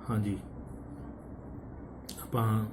हाँ जी, आप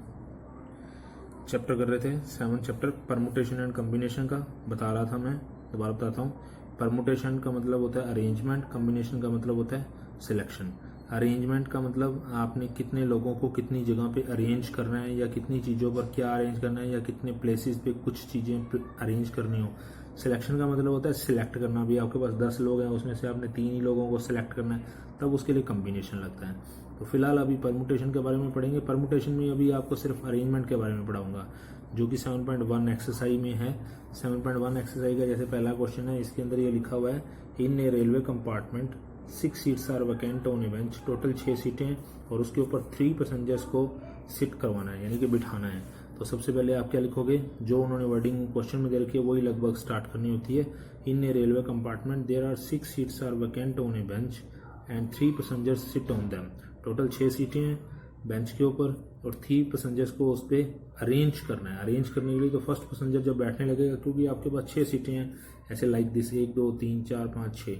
चैप्टर कर रहे थे 7 चैप्टर परमुटेशन एंड कम्बिनेशन का। बता रहा था मैं, दोबारा बताता हूँ। परमुटेशन का मतलब होता है अरेंजमेंट, कम्बिनेशन का मतलब होता है सिलेक्शन। अरेंजमेंट का मतलब आपने कितने लोगों को कितनी जगह पे अरेंज करना है, या कितनी चीज़ों पर क्या अरेंज करना है, या कितने प्लेसेस पे कुछ चीज़ें अरेंज करनी हो। सिलेक्शन का मतलब होता है सिलेक्ट करना। भी आपके पास 10 लोग हैं, उसमें से आपने 3 ही लोगों को सिलेक्ट करना है, तब उसके लिए कम्बिनेशन लगता है। तो फिलहाल अभी परमुटेशन के बारे में पढ़ेंगे। परमुटेशन में अभी आपको सिर्फ अरेंजमेंट के बारे में पढ़ाऊंगा, जो कि 7.1 एक्सरसाइज में है। 7.1 एक्सरसाइज का जैसे पहला क्वेश्चन है, इसके अंदर ये लिखा हुआ है, in a railway compartment 6 seats are vacant on a bench. Total 6 सीटें और उसके ऊपर 3 पैसेंजर्स को सिट करवाना है, यानी कि बिठाना है। तो सबसे पहले आप क्या लिखोगे, जो उन्होंने वर्डिंग क्वेश्चन में दे रखी है वही लगभग स्टार्ट करनी होती है। In a railway compartment there are 6 seats are vacant on a bench and 3 passengers sit on them. Total 6 सीटें हैं बेंच के ऊपर और 3 पैसेंजर्स को उस पर अरेंज करना है। अरेंज करने के लिए तो फर्स्ट पैसेंजर जब बैठने लगेगा, क्योंकि आपके पास 6 सीटें हैं, ऐसे लाइक दिस 1 2 3 4 5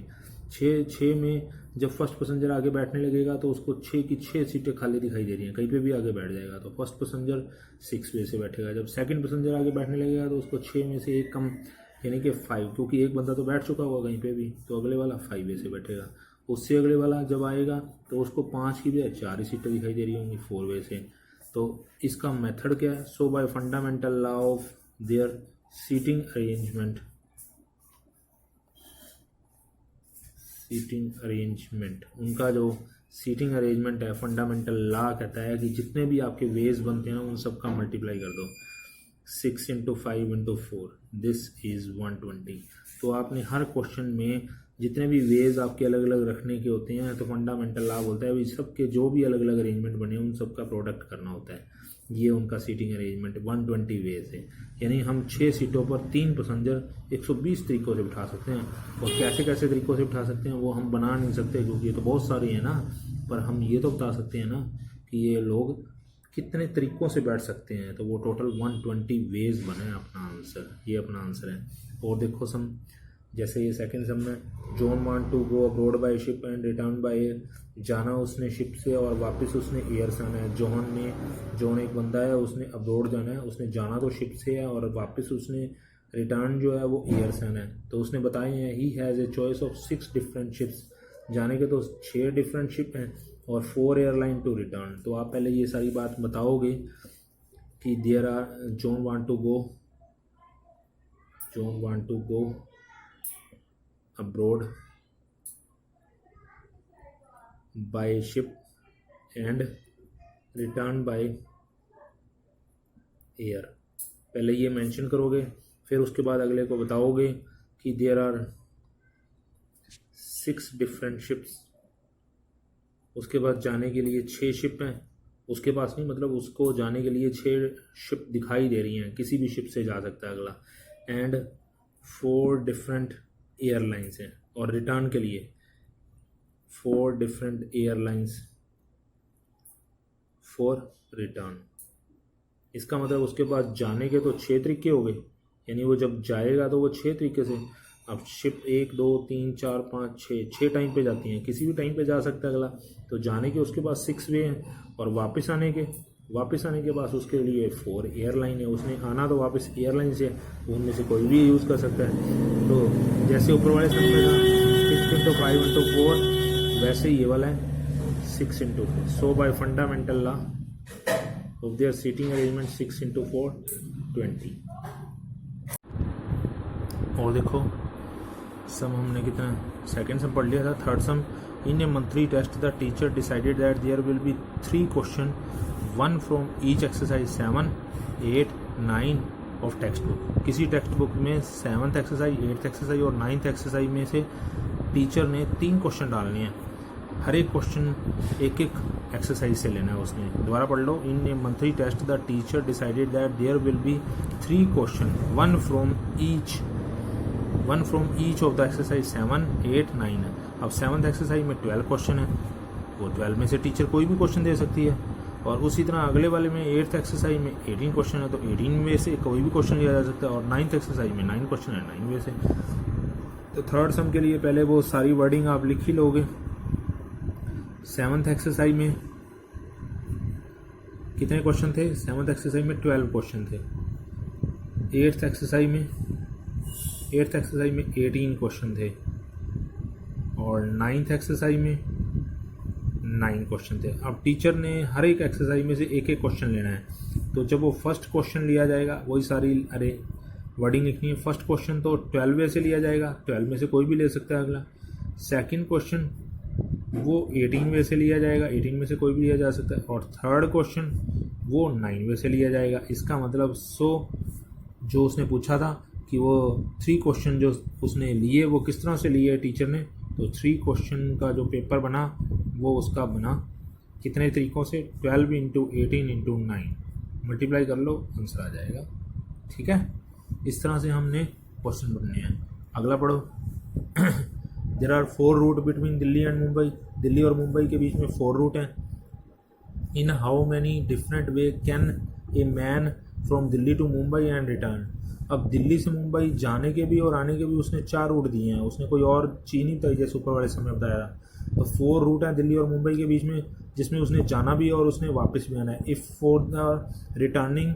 6 में जब फर्स्ट पैसेंजर आगे बैठने लगेगा तो उसको 6 की 6 सीटें खाली दिखाई दे रही हैं, कहीं पे भी आगे बैठ जाएगा। तो फर्स्ट पैसेंजर 6 वे से बैठेगा। जब सेकंड पैसेंजर आगे बैठने लगेगा तो उसको 6 में से एक कम, यानी कि 5, क्योंकि एक बंदा तो बैठ चुका होगा कहीं पे भी, तो अगले वाला 5 वे से बैठेगा। उससे अगले वाला जब आएगा तो उसको 5 की भी 4 ही सीटें दिखाई दे रही होंगी 4 वे से। तो इसका मेथड क्या है, so by fundamental law of their seating arrangement, उनका जो सीटिंग अरेंजमेंट है, फंडामेंटल लॉ कहता है कि जितने भी आपके वेज बनते हैं उन सब का मल्टीप्लाई कर दो। 6 × 5 × 4 दिस इज 120। तो आपने हर क्वेश्चन में जितने भी वेज आपके अलग अलग रखने के होते हैं, तो फंडामेंटल लॉ बोलता है सबके जो भी अलग अलग अरेंजमेंट बने उन सब का प्रोडक्ट करना होता है। ये उनका सीटिंग अरेंजमेंट 120 वेज है, यानी हम 6 सीटों पर 3 पैसेंजर 120 तरीकों से बिठा सकते हैं। और कैसे कैसे तरीकों से बिठा सकते हैं वो हम बना नहीं सकते, क्योंकि ये तो बहुत सारे हैं ना, पर हम ये तो बता सकते हैं ना कि ये लोग कितने तरीकों से बैठ सकते हैं। तो वो टोटल 120 वेज बने अपना आंसर, ये अपना आंसर है। और देखो सम, जैसे ये सेकंड सम में, John want to go abroad by ship and return by air. जाना उसने शिप से और वापस उसने एयर से आना है। जॉन एक बंदा है, उसने अब्रॉड जाना है, उसने जाना तो शिप से है और वापस उसने रिटर्न जो है वो एयर से आना है। तो उसने बताए हैं he has a choice of 6 different ships. जाने के तो 6 डिफरेंट शिप हैं और 4 एयरलाइन टू रिटर्न। तो आप पहले ये सारी बात बताओगे कि John want to go abroad by ship and return by air. पहले ये मेंशन करोगे, फिर उसके बाद अगले को बताओगे कि देयर आर 6 डिफरेंट शिप्स। उसके बाद जाने के लिए 6 शिप हैं, उसके पास नहीं, मतलब उसको जाने के लिए 6 शिप दिखाई दे रही हैं, किसी भी शिप से जा सकता है अगला। एंड 4 डिफरेंट एयरलाइंस हैं, और रिटर्न के लिए 4 डिफरेंट एयरलाइंस फॉर रिटर्न। इसका मतलब उसके पास जाने के तो 6 तरीके हो गए, यानी वो जब जाएगा तो वो 6 तरीके से। अब शिप 1 2 3 4 5 6 टाइम पे जाती हैं, किसी भी टाइम पे जा सकता है अगला। तो जाने के उसके पास 6 वे हैं, और वापस आने के बाद उसके लिए 4 एयरलाइन है। उसने आना तो वापस एयरलाइन से, उनमें से कोई भी यूज़ कर सकता है। तो जैसे ऊपर वाले सब में था 6 × 5 × 4, वैसे ही ये वाला है 6 × 4। So by fundamental law of their seating arrangement 6 × 4 20। और देखो सम हमने कितना, सेकंड सम पढ़ लिया था। Third sum, in a monthly test the teacher decided that there will be 3 question, 1 from each exercise 7, 8, 9 of text book. किसी टेक्स्ट बुक में 7th exercise, 8th exercise और 9th एक्सरसाइज में से टीचर ने 3 क्वेश्चन डालने हैं। हर एक क्वेश्चन एक एक्सरसाइज से लेना है उसने। दोबारा पढ़ लो, in a monthly test the teacher decided that there will be 3 question, 1 from each of the exercise 7, 8, 9 है। अब 7th एक्सरसाइज में 12 क्वेश्चन है, वो 12 में से टीचर कोई भी क्वेश्चन दे सकती है। और उसी तरह अगले वाले में 8th एक्सरसाइज में 18 क्वेश्चन है, तो 18 में से कोई भी क्वेश्चन लिया जा सकता है। और 9th एक्सरसाइज में 9 क्वेश्चन है, 9 में से। तो थर्ड सम के लिए पहले वो सारी वर्डिंग आप लिख ही लोगे। 7th एक्सरसाइज में कितने क्वेश्चन थे? 7th एक्सरसाइज में 12 क्वेश्चन थे। 8th एक्सरसाइज में 18 क्वेश्चन थे और 9th एक्सरसाइज में 9 क्वेश्चन थे। अब टीचर ने हर एक एक्सरसाइज में से एक एक क्वेश्चन लेना है, तो जब वो फर्स्ट क्वेश्चन लिया जाएगा वही सारी वर्डिंग लिखनी है। फर्स्ट क्वेश्चन तो 12 से लिया जाएगा, 12 में से कोई भी ले सकता है अगला। सेकंड क्वेश्चन वो 18 से लिया जाएगा, 18 में से कोई भी लिया जा सकता है। और थर्ड क्वेश्चन वो 9 से लिया जाएगा। इसका मतलब जो उसने पूछा था कि वो 3 क्वेश्चन जो उसने लिए वो किस तरह से लिए टीचर ने, तो 3 क्वेश्चन का जो पेपर बना वो उसका बना कितने तरीक़ों से? 12 इंटू 18 इंटू 9 मल्टीप्लाई कर लो, आंसर आ जाएगा। ठीक है, इस तरह से हमने क्वेश्चन बनने हैं। अगला पढ़ो। There are 4 route between Delhi and Mumbai. Delhi और मुंबई के बीच में 4 रूट हैं। In how many different way can a man from Delhi to Mumbai and return. अब दिल्ली से मुंबई जाने के भी और आने के भी उसने 4 रूट दिए हैं, उसने कोई और चीज़ नहीं तय जैसे ऊपर वाले समय बताया। तो 4 रूट हैं दिल्ली और मुंबई के बीच में, जिसमें उसने जाना भी और उसने वापस भी आना है। If for the returning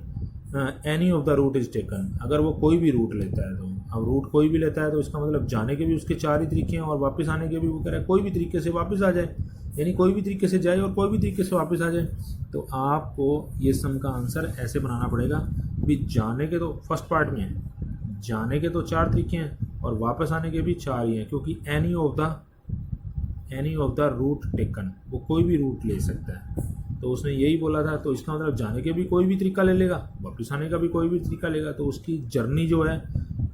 any of the route is taken, अगर वो कोई भी रूट लेता है तो, अब रूट कोई भी लेता है तो इसका मतलब जाने के भी उसके 4 ही तरीके हैं और वापस आने के भी वो कह रहा है कोई भी तरीके से वापस आ जाए, यानी कोई भी तरीके से जाए और कोई भी तरीके से वापस आ जाए। तो आपको ये सम का आंसर ऐसे बनाना पड़ेगा भी जाने के तो फर्स्ट पार्ट में है, जाने के तो 4 तरीके हैं और वापस आने के भी 4 ही हैं, क्योंकि any of the route taken, वो कोई भी रूट ले सकता है। तो उसने यही बोला था, तो इसका मतलब जाने के भी कोई भी तरीका ले लेगा, वापस आने का भी कोई भी तरीका लेगा। तो उसकी जर्नी जो है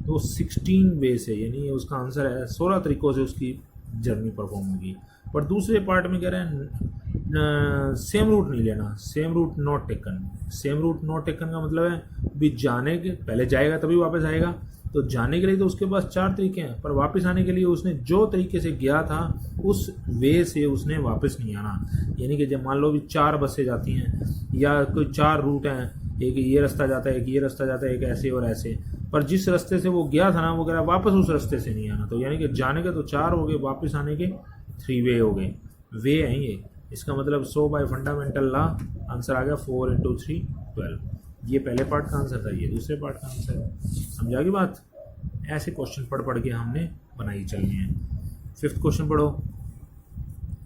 तो 16 वे से, यानी उसका आंसर है 16 तरीक़ों से उसकी जर्नी परफॉर्म होगी। पर दूसरे पार्ट में कह रहे हैं सेम रूट नहीं लेना, same route not taken. Same route not taken का मतलब है भी जाने के पहले जाएगा तभी वापस आएगा, तो जाने के लिए तो उसके पास 4 तरीके हैं, पर वापस आने के लिए उसने जो तरीके से गया था उस वे से उसने वापस नहीं आना। यानी कि जब मान लो भी 4 बसें जाती हैं या कोई 4 रूट हैं, एक ये रास्ता जाता है, एक ये रास्ता जाता है, एक ऐसे और ऐसे, पर जिस रास्ते से वो गया था ना वो कह रहा वापस उस रास्ते से नहीं आना। तो यानी कि जाने के तो 4 हो गए, वापस आने के 3 वे हो गए, वे हैं ये। इसका मतलब 100 बाय फंडामेंटल लॉ आंसर आ गया 4 इंटू 3 12। ये पहले पार्ट का आंसर था, ये दूसरे पार्ट का आंसर है। समझा की बात? ऐसे क्वेश्चन पढ़ के हमने बनाई चलनी है। 5th क्वेश्चन पढ़ो।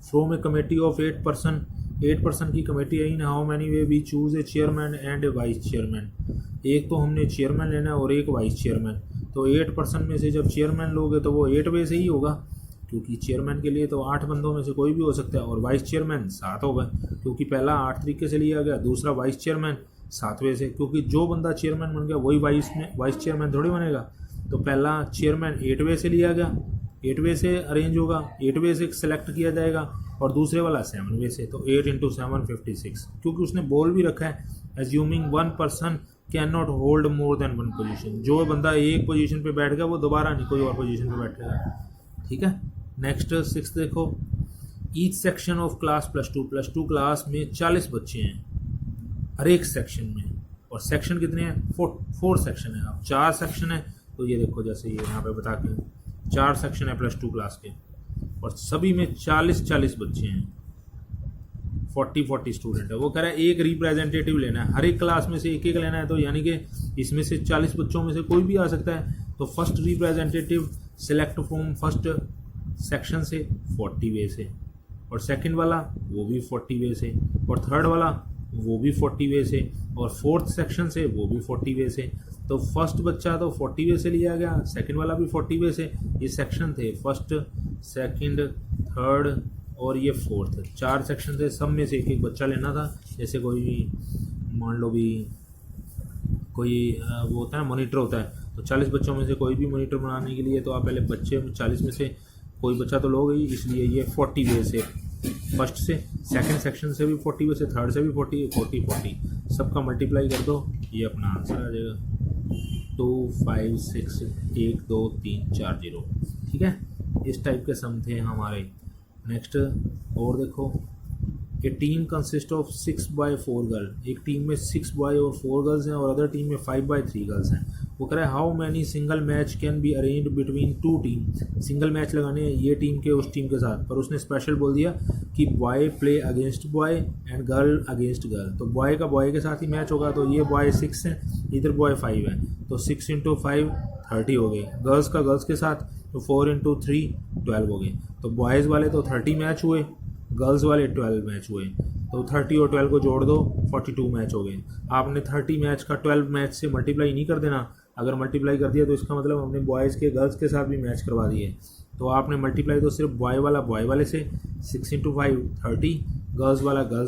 From a committee of 8 person की कमेटी है। In how many way we choose a chairman and a vice chairman. एक तो हमने चेयरमैन लेना है और एक वाइस चेयरमैन। तो 8 पर्सन में से जब चेयरमैन लोगे तो वो 8 वे से ही होगा, क्योंकि चेयरमैन के लिए तो 8 बंदों में से कोई भी हो सकता है, और वाइस चेयरमैन 7 होगा, क्योंकि पहला 8 तरीके से लिया गया, दूसरा वाइस चेयरमैन 7वें से, क्योंकि जो बंदा चेयरमैन बन गया वही वाइस चेयरमैन थोड़ी बनेगा। तो पहला चेयरमैन 8वें से लिया गया, 8वें से अरेंज होगा, 8वें से सिलेक्ट किया जाएगा, और दूसरे वाला 7वें से। तो 8 इंटू 7 56, क्योंकि उसने बोल भी रखा है assuming 1 person can not hold more than 1 position. जो बंदा एक पोजीशन पे बैठ गया वो दोबारा नहीं कोई और पोजीशन पे बैठेगा। ठीक है, नेक्स्ट 6 देखो। Each section of class +2 class में 40 बच्चे हैं हर एक सेक्शन में, और सेक्शन कितने हैं? 4 सेक्शन है। अब 4 सेक्शन है तो ये देखो जैसे ये यहाँ पे बता के 4 सेक्शन है +2 क्लास के, और सभी में 40 बच्चे हैं, 40 स्टूडेंट है। वो कह रहा है एक रिप्रेजेंटेटिव लेना है, हर एक क्लास में से एक लेना है, तो यानी कि इसमें से 40 बच्चों में से कोई भी आ सकता है। तो first representative select from first section से 40 वे से, और सेकंड वाला वो भी 40 वे से, और थर्ड वाला वो भी 40 वे से, और फोर्थ सेक्शन से वो भी 40 वे से। तो फर्स्ट बच्चा तो 40 वे से लिया गया, सेकंड वाला भी 40 वे से। ये सेक्शन थे फर्स्ट, सेकंड, थर्ड और ये फोर्थ, 4 सेक्शन थे, सब में से एक बच्चा लेना था। जैसे कोई मान लो भी कोई वो होता है मॉनिटर होता है, तो 40 बच्चों में से कोई भी मॉनिटर बनाने के लिए तो आप पहले बच्चे 40 में से कोई बच्चा तो लोगे ही, इसलिए ये 40 वे से, फर्स्ट से, सेकंड सेक्शन से भी 40 वे से, थर्ड से भी 40 सबका मल्टीप्लाई कर दो, ये अपना आंसर आ जाएगा 2 5 6 1 2 3 4 0। ठीक है, इस टाइप के सम थे हमारे। नेक्स्ट और देखो, a team consist of 6 by 4 girl. एक टीम में 6 बॉय और 4 गर्ल्स हैं, और अदर टीम में 5 बाय 3 गर्ल्स हैं। वो कह रहा है how many single match can be arrange between 2 team. Single match लगाने हैं ये टीम के उस टीम के साथ, पर उसने स्पेशल बोल दिया कि boy play against boy and girl against girl, तो बॉय का बॉय के साथ ही मैच होगा, तो ये बॉय 6 है, इधर बॉय 5 है, तो 6 इंटू 5 30 हो गए। गर्ल्स का गर्ल्स के साथ तो 4 इंटू 3 12 हो गए। तो बॉयज़ वाले तो 30 मैच हुए, गर्ल्स वाले 12 मैच हुए, तो 30 और 12 को जोड़ दो 42 मैच हो गए। आपने 30 मैच का 12 मैच से मल्टीप्लाई नहीं कर देना, अगर मल्टीप्लाई कर दिया तो इसका मतलब हमने बॉयज़ के गर्ल्स के साथ भी मैच करवा दिए। तो आपने मल्टीप्लाई तो सिर्फ बॉय वाले से 6 इंटू 5 30, गर्ल्स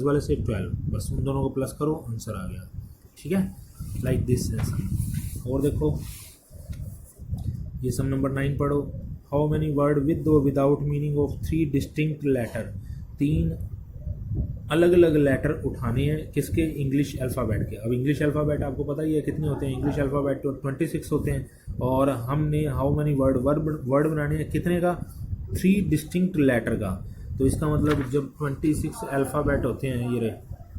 वाले से 12, बस उन दोनों को प्लस करो, आंसर आ गया। ठीक है, लाइक दिस आंसर। और देखो ये सम नंबर 9 पढ़ो। How many word with or without meaning of 3 distinct letter, 3 अलग अलग लेटर उठाने हैं किसके, इंग्लिश अल्फ़ाबेट के। अब इंग्लिश अल्फ़ाबेट आपको पता ही है कितने होते हैं, इंग्लिश अल्फ़ाबेट तो 26 होते हैं, और हमने हाउ मैनी वर्ड बनाने हैं कितने का, 3 डिस्टिंक्ट लेटर का। तो इसका मतलब जब 26 अल्फ़ाबेट होते हैं, ये रहे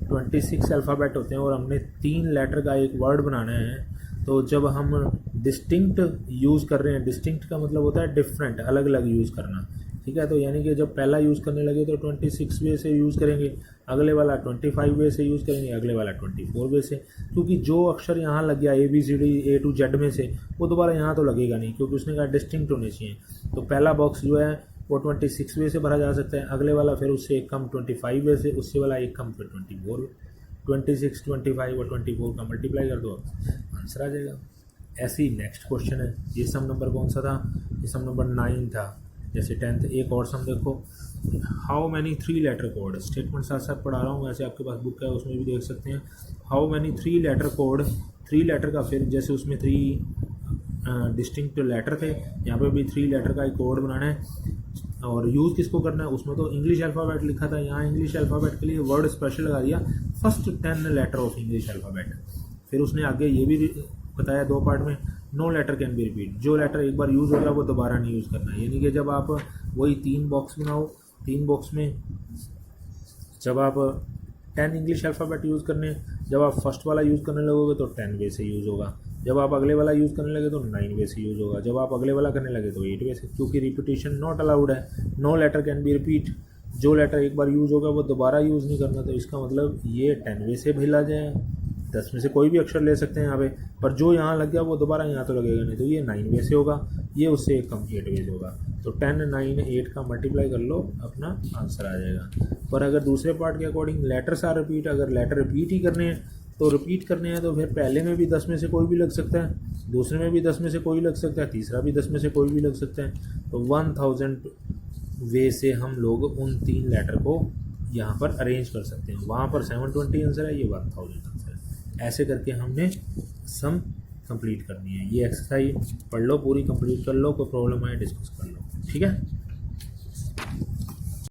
26 अल्फ़ाबेट होते हैं और हमने 3 लेटर का एक वर्ड बनाना है, तो जब हम डिस्टिंक्ट यूज़ कर रहे हैं, डिस्टिंक्ट का मतलब होता है डिफरेंट, अलग अलग यूज़ करना। ठीक है, तो यानी कि जब पहला यूज़ करने लगे तो 26 वे से यूज़ करेंगे, अगले वाला 25 वे से यूज़ करेंगे, अगले वाला 24 वे से, क्योंकि जो अक्षर यहाँ लग गया ABCD A to Z में से, वो दोबारा यहाँ तो लगेगा नहीं, क्योंकि उसने कहा डिस्टिंक्ट होने चाहिए। तो पहला बॉक्स जो है वो 26 वे से भरा जा सकता है, अगले वाला फिर उससे एक कम 25 वे से, उससे वाला एक कम फिर 24, 26, 25 और 24 का मल्टीप्लाई कर दो, आंसर आ जाएगा। ऐसे ही नेक्स्ट क्वेश्चन है, ये सम नंबर कौन सा था, ये सम नंबर 9 था। जैसे 10th एक और सम देखो, how many 3 letter code, statement साथ साथ पढ़ा रहा हूँ, वैसे आपके पास बुक है उसमें भी देख सकते हैं। How many 3 letter code, 3 letter का, फिर जैसे उसमें 3 डिस्टिंक्ट लेटर थे, यहाँ पे भी 3 लेटर का एक कोड बनाना है, और यूज़ किसको करना है, उसमें तो इंग्लिश अल्फ़ाबेट लिखा था, यहाँ इंग्लिश अल्फ़ाबेट के लिए वर्ड स्पेशल लगा दिया, first 10 letter of English alphabet. फिर उसने आगे ये भी बताया 2 पार्ट में, no letter can be repeat, जो लेटर एक बार यूज़ हो गया वो दोबारा नहीं यूज़ करना है। यानी कि जब आप वही 3 बॉक्स बनाओ, 3 बॉक्स में जब आप 10 इंग्लिश अल्फ़ाबेट यूज़ करने, जब आप फर्स्ट वाला यूज़ करने लगोगे तो 10 वे से यूज़ होगा, जब आप अगले वाला यूज़ करने लगे तो 9 वे से यूज़ होगा, जब आप अगले वाला करने लगे तो 8 वे से, क्योंकि रिपीटेशन नॉट अलाउड है। No letter can be repeat, जो लेटर एक बार यूज़ होगा वो दोबारा यूज़ नहीं करना, तो इसका मतलब ये 10 वे से भेजा जाए, 10 में से कोई भी अक्षर ले सकते हैं यहाँ पे, पर जो यहाँ लग गया वो दोबारा यहाँ तो लगेगा नहीं, तो ये 9 वे से होगा, ये उससे एक कम 8 वे से होगा। तो 10, 9, 8 का मल्टीप्लाई कर लो, अपना आंसर आ जाएगा। पर अगर दूसरे पार्ट के अकॉर्डिंग लेटर्स आर रिपीट, अगर लेटर रिपीट ही करने हैं तो रिपीट करने हैं, तो फिर पहले में भी 10 में से कोई भी लग सकता है, दूसरे में भी 10 में से कोई लग सकता है, तीसरा भी 10 में से कोई भी लग सकता है। तो 1000 वे से हम लोग उन 3 लेटर को यहाँ पर अरेंज कर सकते हैं। वहाँ पर 720 आंसर है, ये 1000 आंसर है। ऐसे करके हमने सम कंप्लीट करनी है। ये एक्सरसाइज पढ़ लो, पूरी कंप्लीट कर लो, कोई प्रॉब्लम आए डिस्कस कर लो, ठीक है।